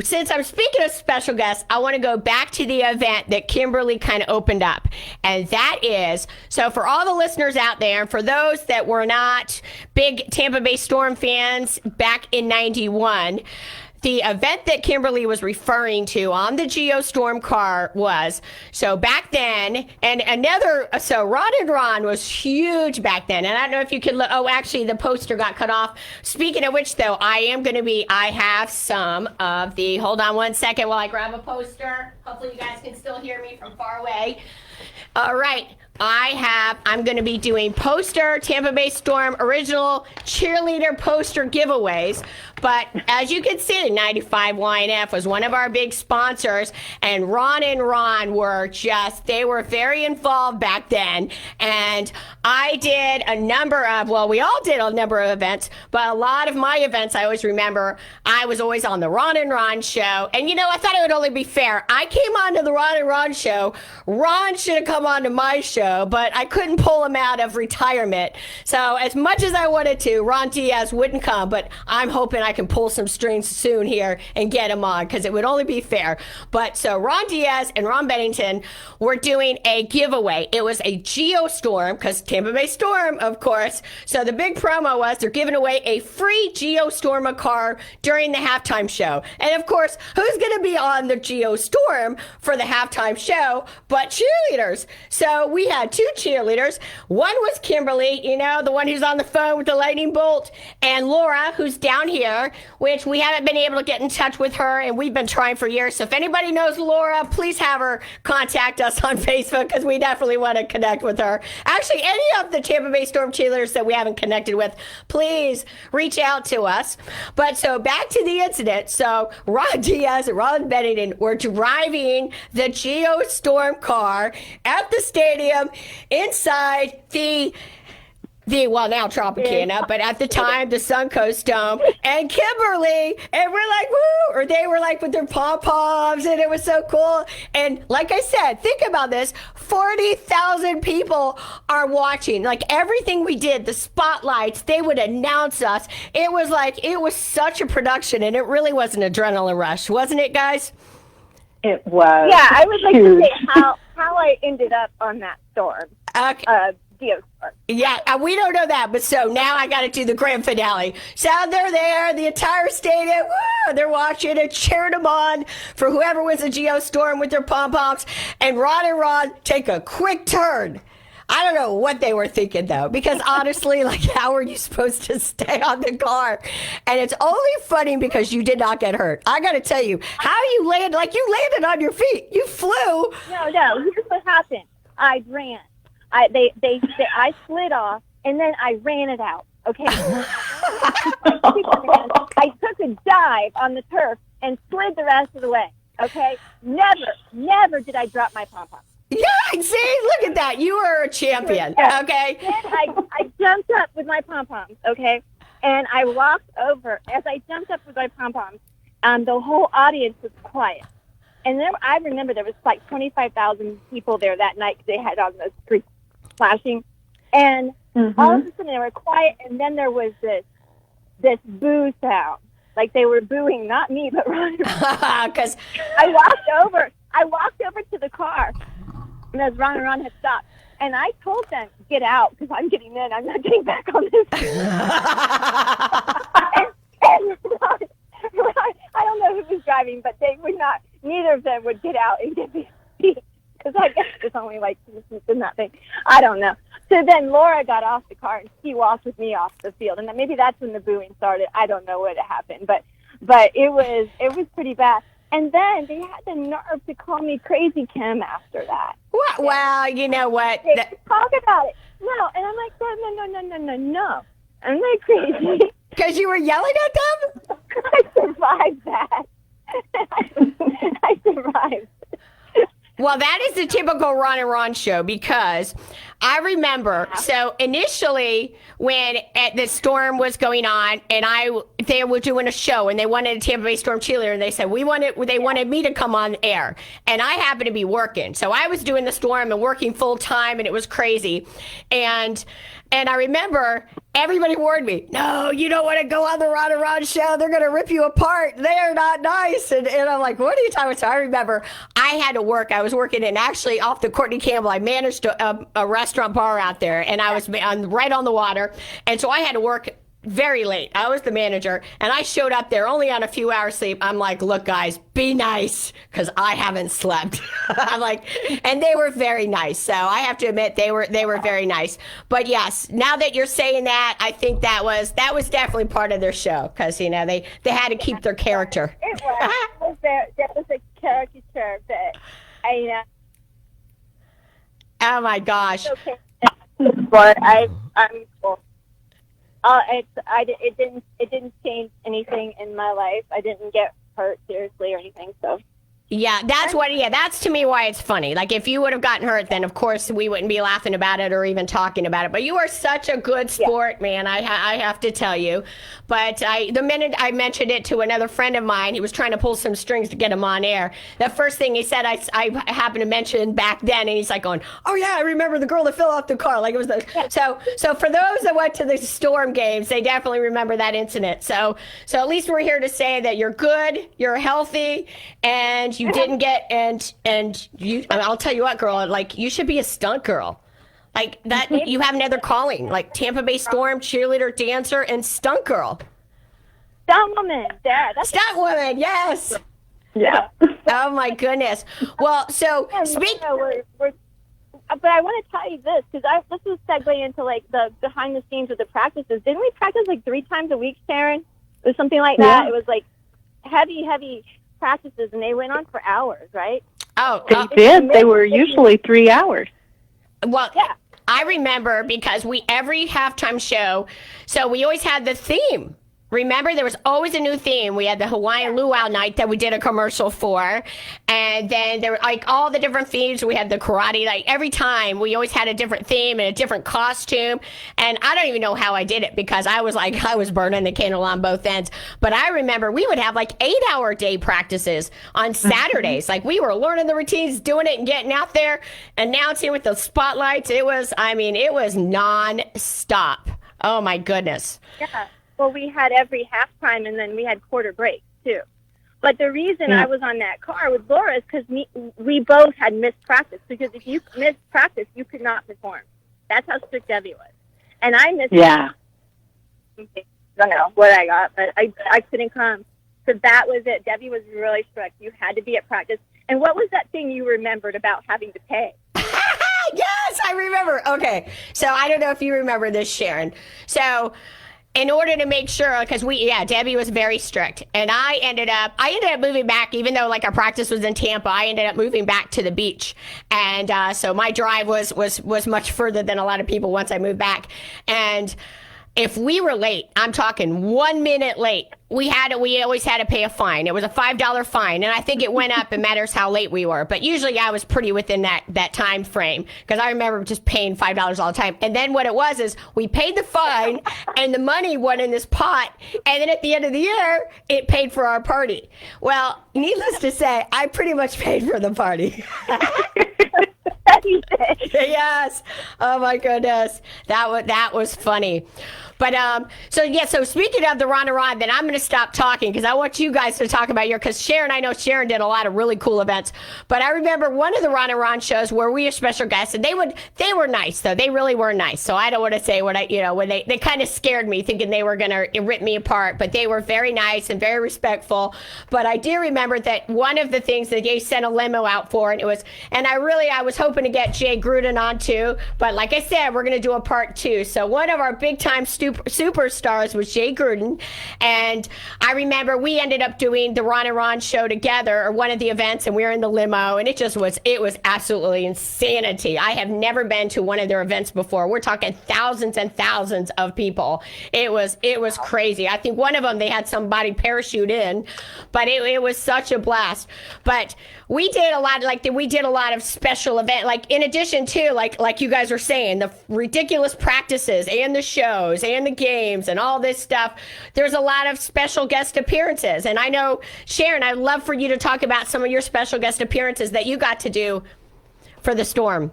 since I'm speaking of special guests, I want to go back to the event that Kimberly kind of opened up. And that is, so for all the listeners out there, and for those that were not big Tampa Bay Storm fans back in 91, the event that Kimberly was referring to on the Geostorm car was, so back then, so Ron and Ron was huge back then. And I don't know if you can look, actually the poster got cut off. Speaking of which though, I have some of the, hold on one second while I grab a poster. Hopefully you guys can still hear me from far away. All right. I'm going to be doing poster, Tampa Bay Storm original cheerleader poster giveaways. But as you can see, 95 YNF was one of our big sponsors. And Ron and Ron they were very involved back then. And I did we all did a number of events. But a lot of my events, I always remember, I was always on the Ron and Ron show. And, I thought it would only be fair. I came on to the Ron and Ron show. Ron should have come on to my show, but I couldn't pull him out of retirement. So as much as I wanted to, Ron Diaz wouldn't come, but I'm hoping I can pull some strings soon here and get him on because it would only be fair. But so Ron Diaz and Ron Bennington were doing a giveaway. It was a Geostorm because Tampa Bay Storm, of course. So the big promo was they're giving away a free Geostorm car during the halftime show. And of course, who's going to be on the Geostorm for the halftime show but cheerleaders? So we had two cheerleaders. One was Kimberly, the one who's on the phone with the lightning bolt, and Laura, who's down here, which we haven't been able to get in touch with her, and we've been trying for years. So if anybody knows Laura, please have her contact us on Facebook because we definitely want to connect with her. Actually, any of the Tampa Bay Storm cheerleaders that we haven't connected with, please reach out to us. But so back to the incident. So Ron Diaz and Ron Bennington were driving the Geostorm car at the stadium inside the now Tropicana, but at the time, the Suncoast Dome, and Kimberly, and we're like, woo, or they were like with their pom-poms, and it was so cool. And like I said, think about this, 40,000 people are watching. Like everything we did, the spotlights, they would announce us. It was such a production, and it really was an adrenaline rush, wasn't it, guys? It was. Yeah, I would like to say how I ended up on that storm. Okay. Geostorm. Yeah, we don't know that, but so now I got to do the grand finale. So they're there, the entire stadium, woo, they're watching and cheering them on for whoever wins the Geostorm with their pom-poms. And Ron take a quick turn. I don't know what they were thinking, though, because honestly, how are you supposed to stay on the car? And it's only funny because you did not get hurt. I got to tell you, how you landed, you landed on your feet. You flew. No, here's what happened. I ran. I slid off, and then I ran it out, okay? I took a dive on the turf and slid the rest of the way, okay? Never did I drop my pom-pom. Yeah, see? Look at that. You are a champion, okay? Then I jumped up with my pom-poms, okay? And I walked over. As I jumped up with my pom-poms, the whole audience was quiet. And I remember there was 25,000 people there that night because they had on the streets flashing. And all of a sudden they were quiet, and then there was this boo sound. Like they were booing, not me, but Ron. Because I walked over to the car, and as Ron and Ron had stopped, and I told them, get out, because I'm getting in. I'm not getting back on this. and Ron, I don't know who was driving, but they would not, neither of them would get out and get me a seat. Because I guess there's only distance in that thing. I don't know. So then Laura got off the car and she walked with me off the field, and then maybe that's when the booing started. I don't know what happened, but it was pretty bad. And then they had the nerve to call me Crazy Kim after that. What? Well, you know what? They talk about it. No, and I'm like, no. I'm not crazy. Because you were yelling at them? I survived that. I survived. Well, that is the typical Ron and Ron show because I remember, so initially when the storm was going on and they were doing a show and they wanted a Tampa Bay Storm cheerleader, and they said they wanted me to come on air, and I happened to be working, so I was doing the Storm and working full time, and it was crazy, and I remember everybody warned me, no, you don't want to go on the Ron and Ron show. They're going to rip you apart. They're not nice. And I'm like, what are you talking about? So I remember I had to work. I was working in actually off the Courtney Campbell. I managed a restaurant bar out there, and I was right on the water. And so I had to work very late. I was the manager, and I showed up there only on a few hours sleep. I'm like, look, guys, be nice, because I haven't slept. I'm like, and they were very nice. So I have to admit, they were very nice. But yes, now that you're saying that, I think that was definitely part of their show, because they had to keep their character. It was. That was a caricature, but Oh my gosh. Okay. But I'm cool. It didn't change anything in my life. I didn't get hurt seriously or anything. So Yeah, that's to me why it's funny. Like, if you would have gotten hurt, then of course we wouldn't be laughing about it or even talking about it. But you are such a good sport, man. I have to tell you. But the minute I mentioned it to another friend of mine, he was trying to pull some strings to get him on air. The first thing he said, I happened to mention back then, and he's like going, "Oh yeah, I remember the girl that fell off the car." Like, it was so for those that went to the Storm games, they definitely remember that incident. So at least we're here to say that you're good, you're healthy, and you didn't get and you. I'll tell you what, girl. Like, you should be a stunt girl. Like that, you have another calling, like Tampa Bay Storm cheerleader, dancer, and stunt girl. Stunt woman, stunt woman, yes. Yeah. Oh my goodness. Well, so speak. But I want to tell you this, because this is segue into like the behind the scenes of the practices. Didn't we practice like 3 times a week, Sharon? It was something like that. Yeah. It was like heavy practices, and they went on for hours, right? Oh, They did. They were usually 3 hours. well, Yeah. I remember because every halftime show, so we always had the theme. Remember, there was always a new theme. We had the Hawaiian luau night that we did a commercial for. And then there were like all the different themes. We had the karate, like every time we always had a different theme and a different costume. And I don't even know how I did it, because I was burning the candle on both ends. But I remember we would have like 8-hour day practices on Saturdays. Like, we were learning the routines, doing it and getting out there, announcing with the spotlights. It was non-stop. Oh my goodness. Yeah. Well, we had every halftime, and then we had quarter breaks too. But the reason I was on that car with Laura is because we both had missed practice. Because if you missed practice, you could not perform. That's how strict Debbie was. And I missed. Yeah. I don't know what I got, but I couldn't come. So that was it. Debbie was really strict. You had to be at practice. And what was that thing you remembered about having to pay? Yes, I remember. Okay, so I don't know if you remember this, Sharon. So in order to make sure, because Debbie was very strict, and I ended up moving back, even though like our practice was in Tampa. I ended up moving back to the beach, and so my drive was much further than a lot of people once I moved back. And if we were late, I'm talking 1 minute late, we always had to pay a fine. It was a $5 fine, and I think it went up. It matters how late we were, but usually I was pretty within that time frame, because I remember just paying $5 all the time. And then what it was is we paid the fine, and the money went in this pot, and then at the end of the year, it paid for our party. Well, needless to say, I pretty much paid for the party. Yes. Oh my goodness. That was funny. But so speaking of the Ron and Ron, then I'm going to stop talking, because I want you guys to talk about because I know Sharon did a lot of really cool events. But I remember one of the Ron and Ron shows where we were special guests, and they were nice, though. They really were nice. So I don't want to say when they kind of scared me, thinking they were going to rip me apart, but they were very nice and very respectful. But I do remember that one of the things that they sent a limo out for, and I was hoping to get Jay Gruden on too. But like I said, we're going to do a part 2. So one of our big time superstars was Jay Gruden, and I remember we ended up doing the Ron and Ron show together, or one of the events, and we were in the limo, and it was absolutely insanity. I have never been to one of their events before. We're talking thousands and thousands of people. It was crazy. I think one of them they had somebody parachute in, but it was such a blast. But we did a lot of special event, like in addition to like you guys were saying, the ridiculous practices and the shows and during the games and all this stuff. There's a lot of special guest appearances. And I know, Sharon, I'd love for you to talk about some of your special guest appearances that you got to do for the Storm.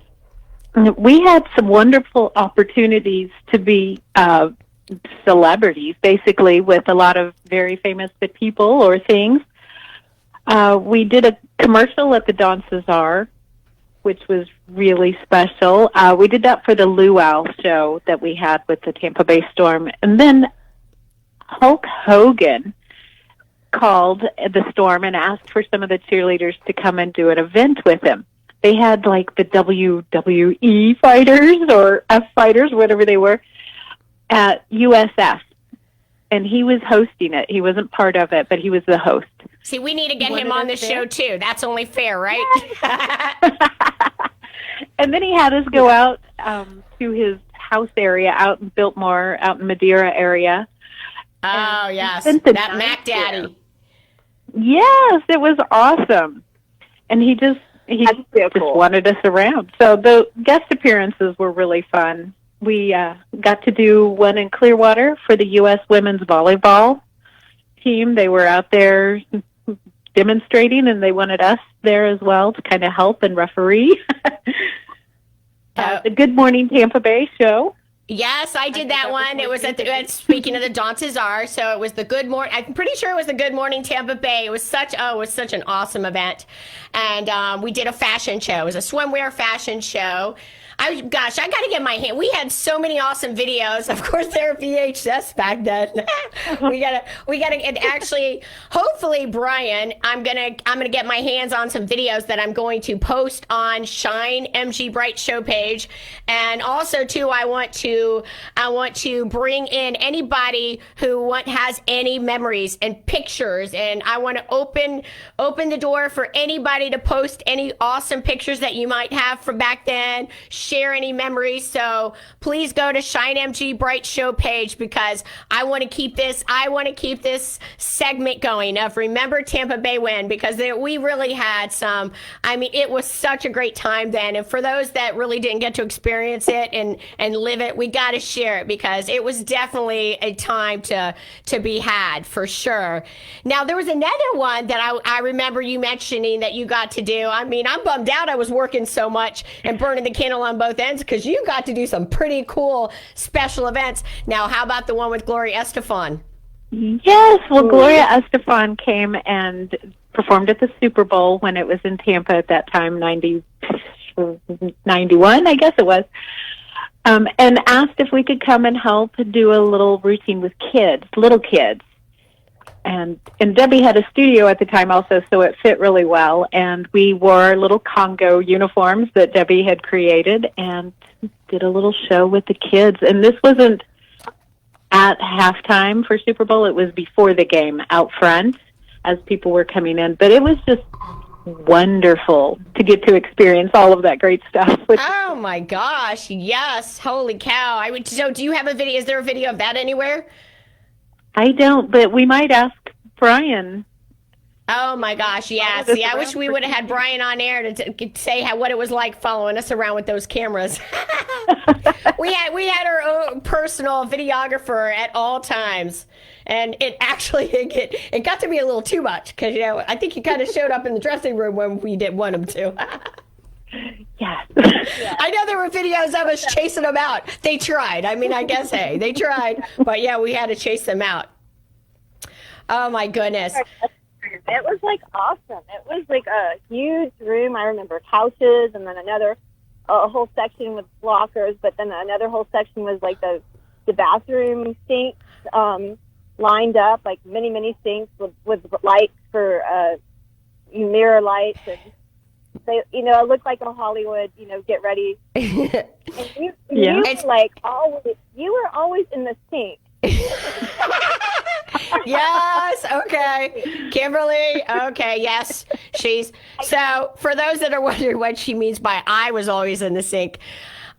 We had some wonderful opportunities to be celebrities, basically, with a lot of very famous people or things. We did a commercial at the Don Cesar, which was really special. We did that for the Luau show that we had with the Tampa Bay Storm. And then Hulk Hogan called the Storm and asked for some of the cheerleaders to come and do an event with him. They had like the WWE fighters or F fighters, whatever they were, at USF. And he was hosting it. He wasn't part of it, but he was the host. See, we need to get him on the show, too. That's only fair, right? And then he had us go out to his house area out in Biltmore, out in Madeira area. Oh, yes. That Mac Daddy. Yes, it was awesome. And he just wanted us around. So the guest appearances were really fun. We got to do one in Clearwater for the U.S. women's volleyball team. They were out there demonstrating, and they wanted us there as well to kind of help and referee. The Good Morning Tampa Bay show. Yes, I did that one. It was speaking of the Don Cesar, so it was the Good Morning. I'm pretty sure it was the Good Morning Tampa Bay. It was such an awesome event, and we did a fashion show. It was a swimwear fashion show. I got to get my hand. We had so many awesome videos. Of course, they were VHS back then. we gotta, and actually, hopefully, Brian, I'm gonna get my hands on some videos that I'm going to post on Shine MG Bright show page, and also too, I want to bring in anybody who has any memories and pictures, and I want to open the door for anybody to post any awesome pictures that you might have from back then. Share any memories. So please go to Shine MG Bright show page, because I want to keep this segment going of Remember Tampa Bay When, because we really had some, it was such a great time then. And for those that really didn't get to experience it and live it, we got to share it, because it was definitely a time to be had, for sure. Now, there was another one that I remember you mentioning that you got to do. I'm bummed out I was working so much and burning the candle on both ends, because you got to do some pretty cool special events. Now, how about the one with Gloria Estefan? Yes, well, Gloria Estefan came and performed at the Super Bowl when it was in Tampa at that time, 91, I guess it was, and asked if we could come and help do a little routine with little kids. And Debbie had a studio at the time also, so it fit really well. And we wore little Congo uniforms that Debbie had created and did a little show with the kids. And this wasn't at halftime for Super Bowl. It was before the game, out front, as people were coming in. But it was just wonderful to get to experience all of that great stuff. Oh, my gosh. Yes. Holy cow. So do you have a video? Is there a video of that anywhere? I don't, but we might ask Brian. Oh my gosh, yeah. See, I wish we would have had Brian on air to say what it was like following us around with those cameras. we had our own personal videographer at all times, and it got to be a little too much, because I think he kind of showed up in the dressing room when we didn't want him to. Yes. I know there were videos of us chasing them out. They tried. I guess, hey, they tried. But yeah, we had to chase them out. Oh, my goodness. It was awesome. It was a huge room. I remember couches, and then a whole section with lockers, but then another whole section was the bathroom sinks lined up, many sinks with lights for mirror lights, and they, it looked like a Hollywood, get ready. And you were always in the sink. Yes, okay. Kimberly, okay, yes. So for those that are wondering what she means by I was always in the sink,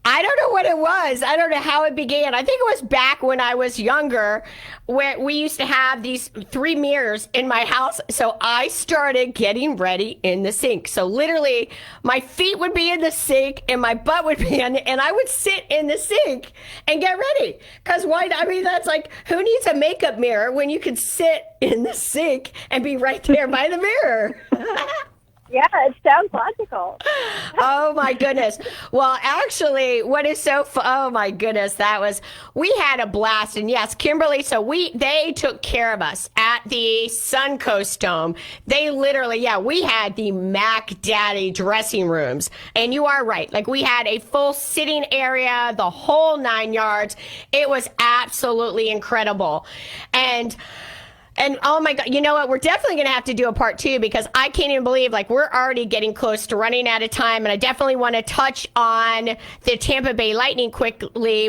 I don't know what it was. I don't know how it began. I think it was back when I was younger, where we used to have these 3 mirrors in my house. So I started getting ready in the sink. So literally, my feet would be in the sink and my butt would be in it, and I would sit in the sink and get ready. Because why? I mean, that's like, who needs a makeup mirror when you can sit in the sink and be right there by the mirror? Yeah, it sounds logical. Oh my goodness. Well, actually, what is so oh my goodness, we had a blast. And yes, Kimberly, so they took care of us at the Suncoast Dome. They literally, we had the Mac Daddy dressing rooms. And you are right. Like, we had a full sitting area, the whole 9 yards. It was absolutely incredible. And oh my God, you know what? We're definitely going to have to do a part 2, because I can't even believe, like, we're already getting close to running out of time. And I definitely want to touch on the Tampa Bay Lightning quickly.